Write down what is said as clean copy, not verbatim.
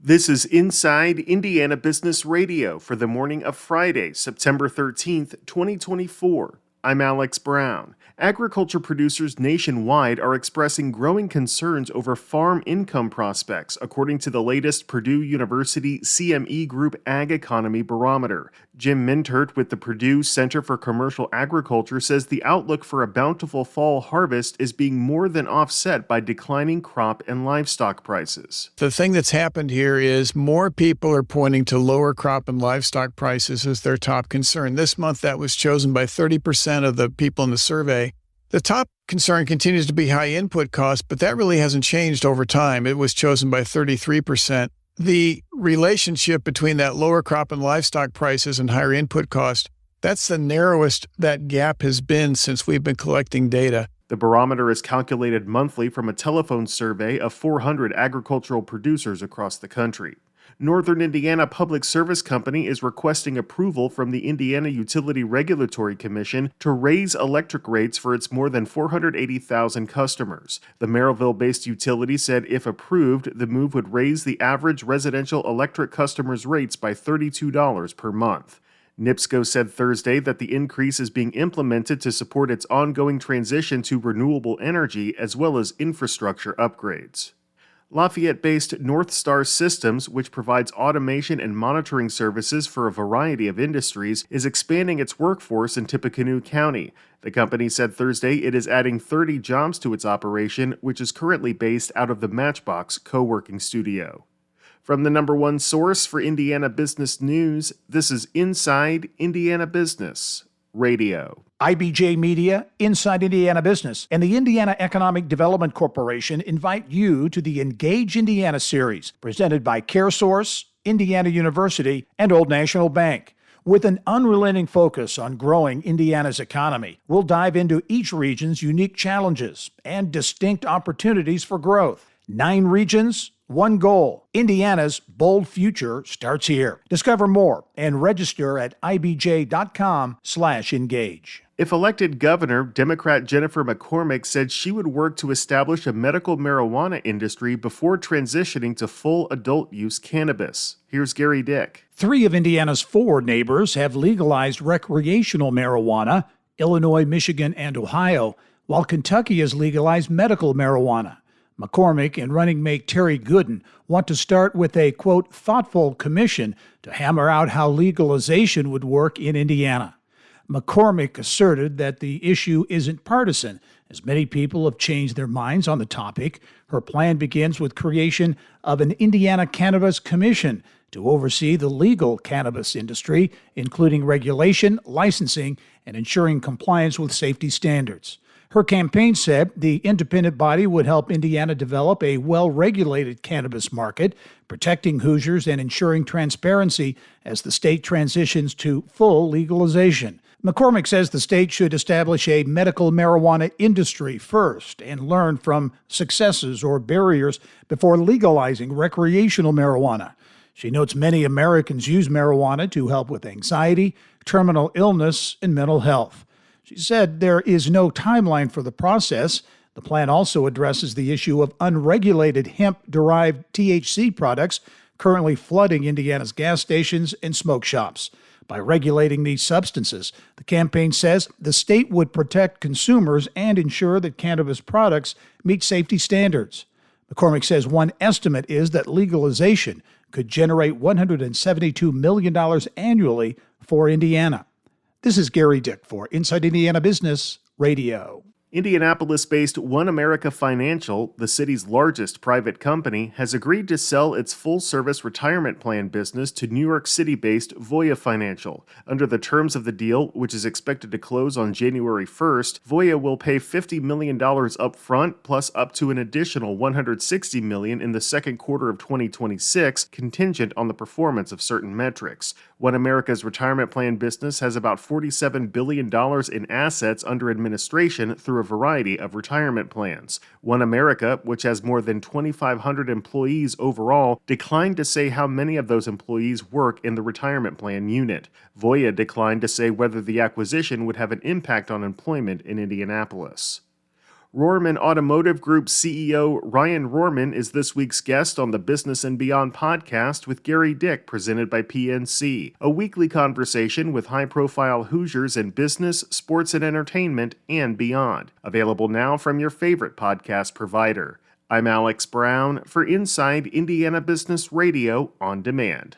This is Inside Indiana Business Radio for the morning of Friday, September 13th, 2024. I'm Alex Brown. Agriculture producers nationwide are expressing growing concerns over farm income prospects, according to the latest Purdue University CME Group Ag Economy Barometer. Jim Mintert with the Purdue Center for Commercial Agriculture says the outlook for a bountiful fall harvest is being more than offset by declining crop and livestock prices. The thing that's happened here is more people are pointing to lower crop and livestock prices as their top concern. This month, that was chosen by 30% of the people in the survey. The top concern continues to be high input costs, but that really hasn't changed over time. It was chosen by 33%. The relationship between that lower crop and livestock prices and higher input cost, that's the narrowest that gap has been since we've been collecting data. The barometer is calculated monthly from a telephone survey of 400 agricultural producers across the country. Northern Indiana Public Service Company is requesting approval from the Indiana Utility Regulatory Commission to raise electric rates for its more than 480,000 customers. The Merrillville-based utility said if approved, the move would raise the average residential electric customers' rates by $32 per month. NIPSCO said Thursday that the increase is being implemented to support its ongoing transition to renewable energy as well as infrastructure upgrades. Lafayette-based North Star Systems, which provides automation and monitoring services for a variety of industries, is expanding its workforce in Tippecanoe County. The company said Thursday it is adding 30 jobs to its operation, which is currently based out of the Matchbox co-working studio. From the number one source for Indiana business news, this is Inside Indiana Business Radio. IBJ Media, Inside Indiana Business, and the Indiana Economic Development Corporation invite you to the Engage Indiana series, presented by CareSource, Indiana University, and Old National Bank. With an unrelenting focus on growing Indiana's economy, we'll dive into each region's unique challenges and distinct opportunities for growth. 9 regions, 1 goal. Indiana's bold future starts here. Discover more and register at ibj.com/engage. If elected governor, Democrat Jennifer McCormick said she would work to establish a medical marijuana industry before transitioning to full adult use cannabis. Here's Gary Dick. 3 of Indiana's 4 neighbors have legalized recreational marijuana: Illinois, Michigan, and Ohio, while Kentucky has legalized medical marijuana. McCormick and running mate Terry Gooden want to start with a, quote, thoughtful commission to hammer out how legalization would work in Indiana. McCormick asserted that the issue isn't partisan, as many people have changed their minds on the topic. Her plan begins with creation of an Indiana Cannabis Commission to oversee the legal cannabis industry, including regulation, licensing, and ensuring compliance with safety standards. Her campaign said the independent body would help Indiana develop a well-regulated cannabis market, protecting Hoosiers and ensuring transparency as the state transitions to full legalization. McCormick says the state should establish a medical marijuana industry first and learn from successes or barriers before legalizing recreational marijuana. She notes many Americans use marijuana to help with anxiety, terminal illness, and mental health. She said there is no timeline for the process. The plan also addresses the issue of unregulated hemp-derived THC products currently flooding Indiana's gas stations and smoke shops. By regulating these substances, the campaign says the state would protect consumers and ensure that cannabis products meet safety standards. McCormick says one estimate is that legalization could generate $172 million annually for Indiana. This is Gary Dick for Inside Indiana Business Radio. Indianapolis-based One America Financial, the city's largest private company, has agreed to sell its full-service retirement plan business to New York City-based Voya Financial. Under the terms of the deal, which is expected to close on January 1st, Voya will pay $50 million up front, plus up to an additional $160 million in the second quarter of 2026, contingent on the performance of certain metrics. One America's retirement plan business has about $47 billion in assets under administration through a variety of retirement plans. One America, which has more than 2,500 employees overall, declined to say how many of those employees work in the retirement plan unit. Voya declined to say whether the acquisition would have an impact on employment in Indianapolis. Rohrman Automotive Group CEO Ryan Rohrman is this week's guest on the Business and Beyond podcast with Gary Dick, presented by PNC, a weekly conversation with high-profile Hoosiers in business, sports and entertainment, and beyond. Available now from your favorite podcast provider. I'm Alex Brown for Inside Indiana Business Radio on Demand.